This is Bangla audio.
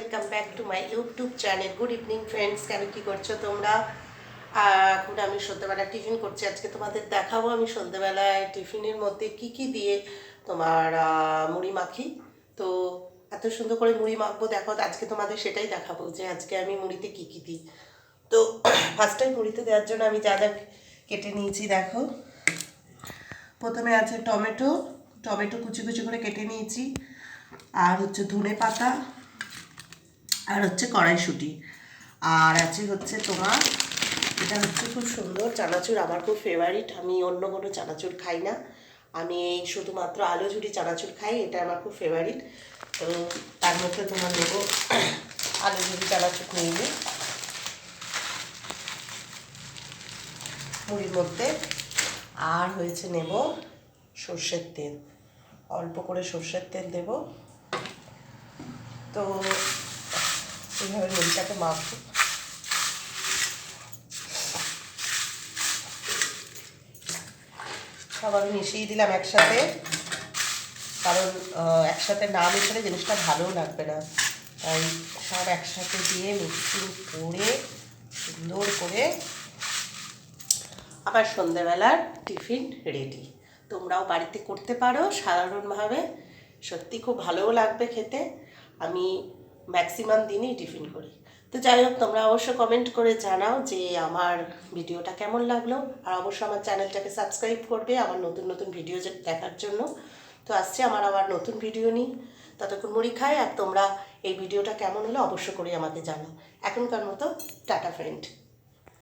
Welcome back to my YouTube channel. Good evening friends, কেন কী করছো তোমরা? এখন আমি সন্ধ্যেবেলায় টিফিন করছি। আজকে তোমাদের দেখাবো আমি সন্ধ্যেবেলায় টিফিনের মধ্যে কি কি দিয়ে তোমার মুড়ি মাখি। তো এত সুন্দর করে মুড়ি মাখবো, দেখো আজকে তোমাদের সেটাই দেখাবো যে আজকে আমি মুড়িতে কি কি দিই। তো ফার্স্ট টাইম মুড়িতে দেওয়ার জন্য আমি যা যা কেটে নিয়েছি দেখো। প্রথমে আছে টমেটো কুচি কুচি করে কেটে নিয়েছি, আর হচ্ছে ধনে পাতা, আর হচ্ছে কড়াইশুঁটি, আর আছে হচ্ছে তোমার এটা হচ্ছে খুব সুন্দর চানাচুর, আমার খুব ফেভারিট। আমি অন্য কোনো চানাচুর খাই না, আমি এই শুধুমাত্র আলু ঝুরি চানাচুর খাই, এটা আমার খুব ফেভারিট। তো তার মধ্যে তোমার নেব আলু ঝুরি চানাচুর নিয়ে নিই মুড়ির মধ্যে। আর হয়েছে নেব সর্ষের তেল, অল্প করে সর্ষের তেল দেব। তো এইভাবে মুড়িটাকে মাখবো। সব আমি মিশিয়ে দিলাম একসাথে, কারণ একসাথে না মিশালে জিনিসটা ভালোও লাগবে না, তাই সব একসাথে দিয়ে মিক্সিং করে সুন্দর করে আবার সন্ধ্যেবেলার টিফিন রেডি। তোমরাও বাড়িতে করতে পারো সাধারণভাবে, সত্যি খুব ভালোও লাগবে খেতে। আমি ম্যাক্সিমাম দিনই টিফিন করি। তো যাই হোক, তোমরা অবশ্য কমেন্ট করে জানাও যে আমার ভিডিওটা কেমন লাগলো, আর অবশ্যই আমার চ্যানেলটাকে সাবস্ক্রাইব করবে আমার নতুন নতুন ভিডিও দেখার জন্য। তো আসছে আমার আবার নতুন ভিডিও নিই, ততক্ষণ মুড়ি খাই। আর তোমরা এই ভিডিওটা কেমন হলো অবশ্য করে আমাকে জানাও। এখনকার মতো টাটা ফ্রেন্ড।